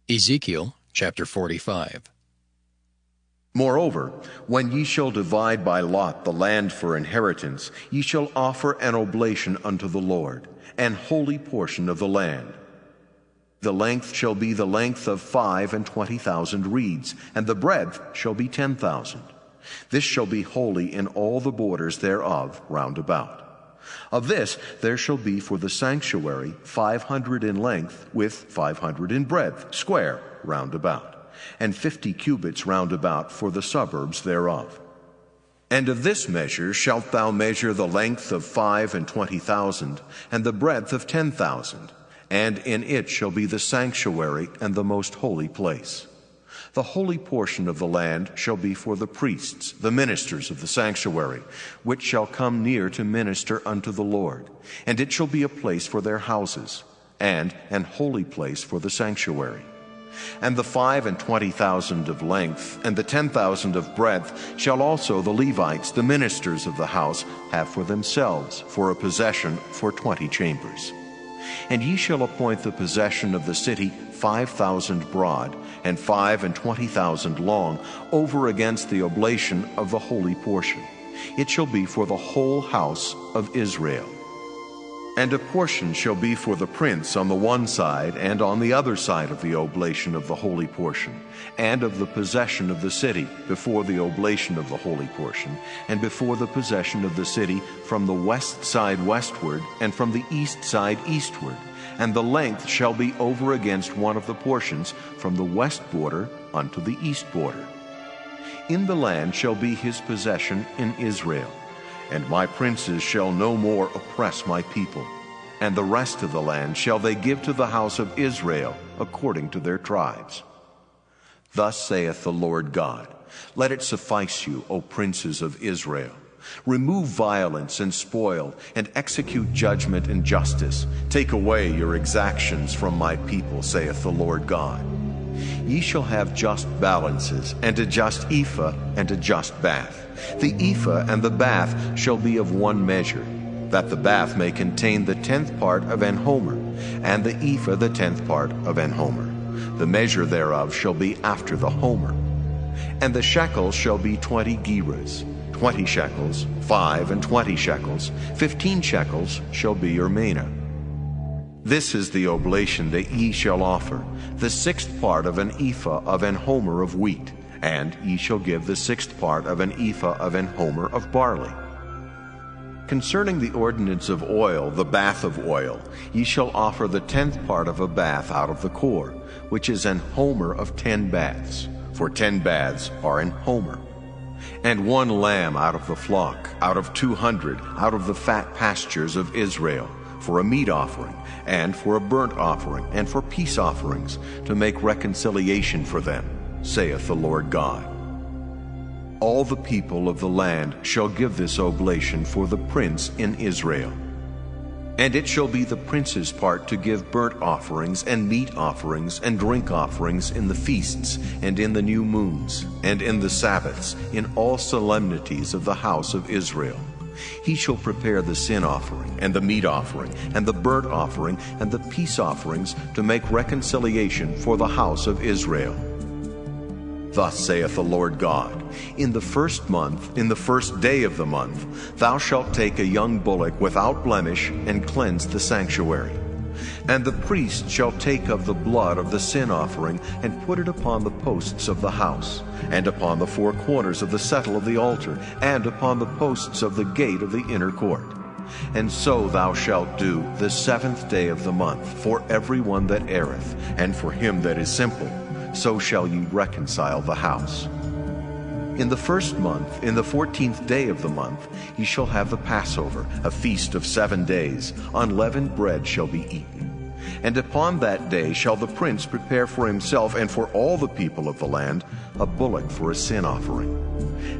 Ezekiel chapter 45. Moreover, when ye shall divide by lot the land for inheritance, ye shall offer an oblation unto the Lord, an holy portion of the land. The length shall be the length of 25,000 reeds, and the breadth shall be 10,000. This shall be holy in all the borders thereof round about. Of this there shall be for the sanctuary 500 in length, with 500 in breadth, square round about, and 50 cubits round about for the suburbs thereof. And of this measure shalt thou measure the length of 25,000, and the breadth of 10,000, and in it shall be the sanctuary and the most holy place. The holy portion of the land shall be for the priests, the ministers of the sanctuary, which shall come near to minister unto the Lord, and it shall be a place for their houses, and an holy place for the sanctuary. And the 25,000 of length, and the 10,000 of breadth, shall also the Levites, the ministers of the house, have for themselves, for a possession for 20 chambers. And ye shall appoint the possession of the city 5,000 broad, and 25,000 long, over against the oblation of the holy portion. It shall be for the whole house of Israel. And a portion shall be for the prince on the one side, and on the other side of the oblation of the holy portion, and of the possession of the city, before the oblation of the holy portion, and before the possession of the city, from the west side westward, and from the east side eastward. And the length shall be over against one of the portions, from the west border unto the east border. In the land shall be his possession in Israel. And my princes shall no more oppress my people. And the rest of the land shall they give to the house of Israel, according to their tribes. Thus saith the Lord God, let it suffice you, O princes of Israel. Remove violence and spoil, and execute judgment and justice. Take away your exactions from my people, saith the Lord God. Ye shall have just balances, and a just ephah, and a just bath. The ephah and the bath shall be of one measure, that the bath may contain the 10th part of an homer, and the ephah the 10th part of an homer. The measure thereof shall be after the homer. And the shekels shall be 20 gerahs, 20 shekels, 5 and 20 shekels, 15 shekels shall be your mina. This is the oblation that ye shall offer, the 6th part of an ephah of an homer of wheat, and ye shall give the 6th part of an ephah of an homer of barley. Concerning the ordinance of oil, the bath of oil, ye shall offer the 10th part of a bath out of the core, which is an homer of 10 baths, for 10 baths are an homer. And 1 lamb out of the flock, out of 200, out of the fat pastures of Israel, for a meat offering, and for a burnt offering, and for peace offerings, to make reconciliation for them, saith the Lord God. All the people of the land shall give this oblation for the prince in Israel. And it shall be the prince's part to give burnt offerings, and meat offerings, and drink offerings in the feasts, and in the new moons, and in the Sabbaths, in all solemnities of the house of Israel. He shall prepare the sin offering, and the meat offering, and the burnt offering, and the peace offerings, to make reconciliation for the house of Israel. Thus saith the Lord God, in the 1st month, in the 1st day of the month, thou shalt take a young bullock without blemish, and cleanse the sanctuary. And the priest shall take of the blood of the sin offering, and put it upon the posts of the house, and upon the 4 corners of the settle of the altar, and upon the posts of the gate of the inner court. And so thou shalt do the 7th day of the month, for every one that erreth, and for him that is simple. So shall ye reconcile the house. In the 1st month, in the 14th day of the month, ye shall have the Passover, a feast of 7 days. Unleavened bread shall be eaten. And upon that day shall the prince prepare for himself and for all the people of the land a bullock for a sin offering.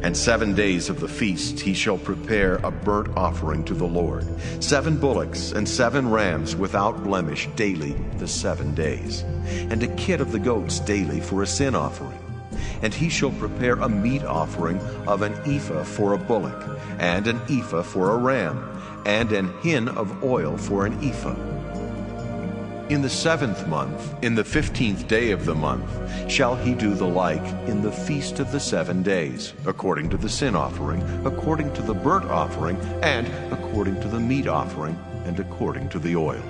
And 7 days of the feast he shall prepare a burnt offering to the Lord, 7 bullocks and 7 rams without blemish daily the 7 days, and a kid of the goats daily for a sin offering. And he shall prepare a meat offering of an ephah for a bullock, and an ephah for a ram, and an hin of oil for an ephah. In the 7th month, in the 15th day of the month, shall he do the like in the feast of the 7 days, according to the sin offering, according to the burnt offering, and according to the meat offering, and according to the oil.